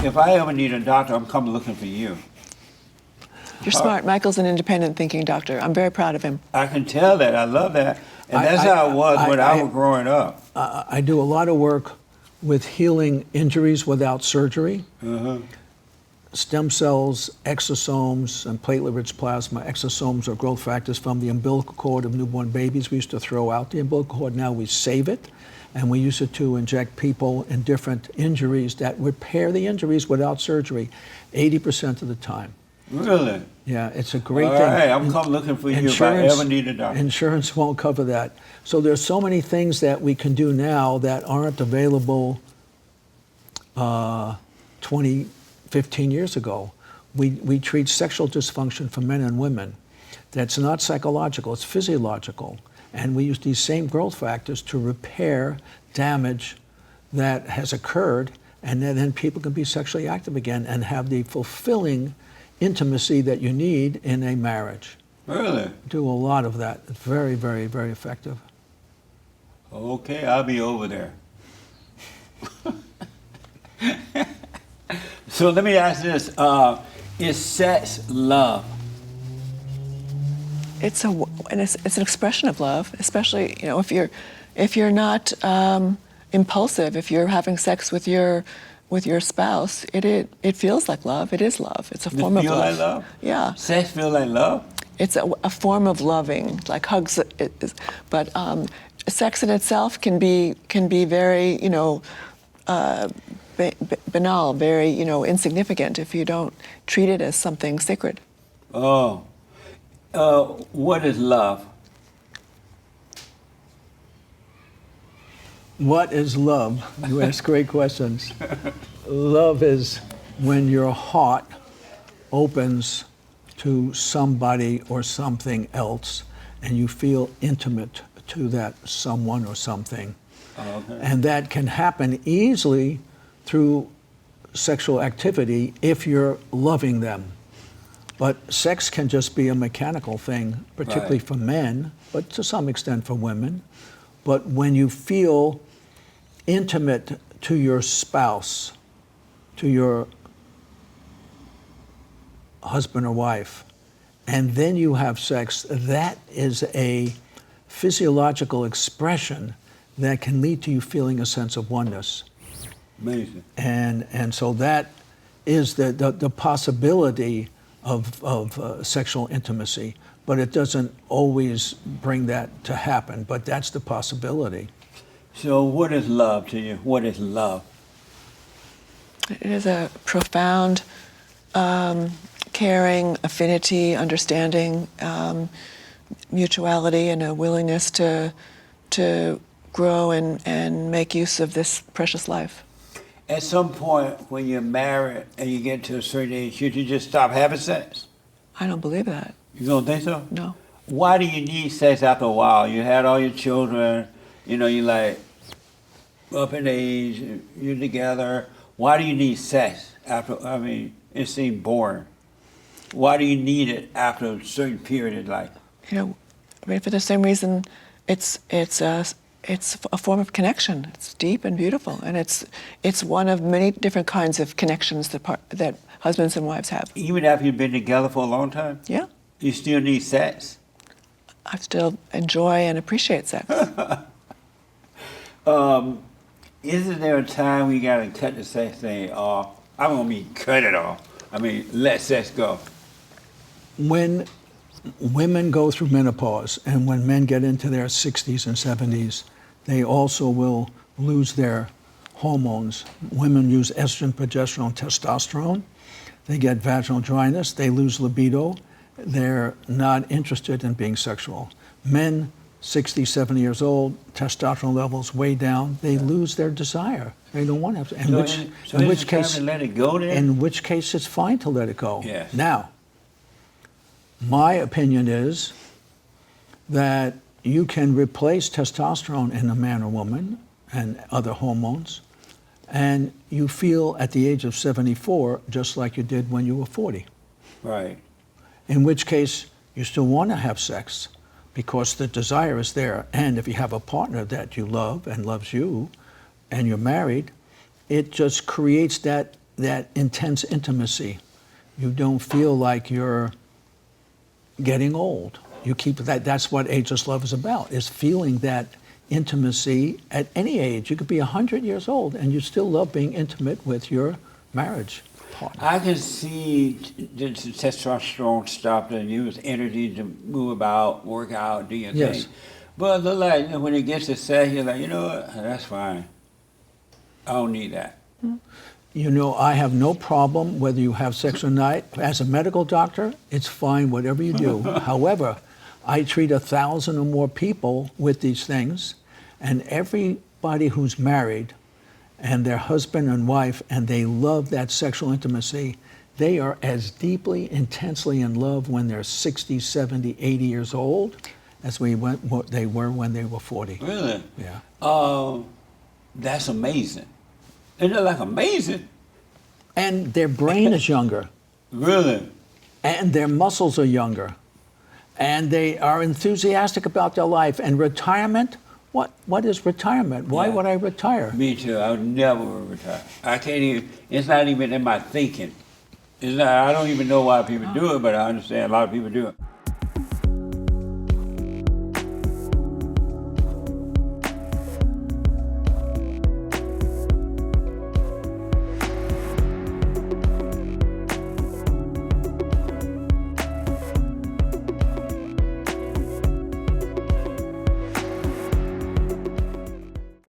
if I ever need a doctor, I'm coming looking for you. You're smart. Michael's an independent thinking doctor. I'm very proud of him. I can tell that. I love that. And that's how it was when I was growing up. I do a lot of work with healing injuries without surgery. Stem cells, exosomes, and platelet-rich plasma. Exosomes are growth factors from the umbilical cord of newborn babies. We used to throw out the umbilical cord. Now we save it, and we use it to inject people in different injuries that repair the injuries without surgery 80% of the time. Really? Yeah, it's a great thing. All right, I'm coming looking for you if I ever need a doctor. Insurance won't cover that. So there's so many things that we can do now that aren't available 20, 15 years ago. We treat sexual dysfunction for men and women. That's not psychological, it's physiological. And we use these same growth factors to repair damage that has occurred, and then people can be sexually active again and have the fulfilling intimacy that you need in a marriage. Really? Do a lot of that. It's very, very, very effective. Okay, I'll be over there. So let me ask this: is sex love? It's an expression of love, especially if you're not impulsive. If you're having sex with your spouse, it feels like love. It is love. It's a form of love. Feel like love? Yeah. Sex feel like love? It's a form of loving, like hugs. But sex in itself can be very banal, very insignificant if you don't treat it as something sacred. Oh, what is love? What is love? You ask great questions. Love is when your heart opens to somebody or something else and you feel intimate to that someone or something. Okay. And that can happen easily through sexual activity if you're loving them. But sex can just be a mechanical thing, particularly Right. for men, but to some extent for women. But when you feel intimate to your spouse, to your husband or wife, and then you have sex, that is a physiological expression that can lead to you feeling a sense of oneness. Amazing. And so that is the possibility of sexual intimacy, but it doesn't always bring that to happen, but that's the possibility. So what is love to you? What is love? It is a profound, caring, affinity, understanding, mutuality, and a willingness to grow and make use of this precious life. At some point when you're married and you get to a certain age, should you just stop having sex? I don't believe that. You don't think so? No. Why do you need sex after a while? You had all your children, you're like up in age, you're together. Why do you need sex after, it seems boring. Why do you need it after a certain period of life? For the same reason, it's a form of connection. It's deep and beautiful, and it's one of many different kinds of connections that husbands and wives have. Even after you've been together for a long time? Yeah. You still need sex? I still enjoy and appreciate sex. Isn't there a time we got to cut the sex thing off? I don't mean cut it off. Let sex go. When women go through menopause and when men get into their 60s and 70s, they also will lose their hormones. Women use estrogen, progesterone, testosterone. They get vaginal dryness. They lose libido. They're not interested in being sexual. Men, 60, 70 years old, testosterone levels way down. They lose their desire. They don't want to have sex. In which case, time to let it go then? in which case, it's fine to let it go. Yes. Now, my opinion is that you can replace testosterone in a man or woman and other hormones, and you feel at the age of 74 just like you did when you were 40. Right. In which case, you still want to have sex because the desire is there. And if you have a partner that you love and loves you, and you're married, it just creates that that intense intimacy. You don't feel like you're getting old. You keep that. That's what ageless love is about, is feeling that intimacy at any age. You could be 100 years old and you still love being intimate with your marriage partner. I can see the testosterone stuff and use energy to move about, work out, do your Yes. thing. But look like when it gets to sex, you're like, you know what? That's fine. I don't need that. You know, I have no problem whether you have sex or not. As a medical doctor, it's fine, whatever you do. However, I treat 1,000 or more people with these things, and everybody who's married and their husband and wife, and they love that sexual intimacy, they are as deeply, intensely in love when they're 60, 70, 80 years old as they were when they were 40. Really? Yeah. That's amazing. Isn't it like amazing? And their brain is younger. Really? And their muscles are younger. And they are enthusiastic about their life. And retirement, what is retirement? Why Yeah. would I retire? Me too. I would never retire. I can't even, it's not even in my thinking. It's not, I don't even know why people do it, but I understand a lot of people do it.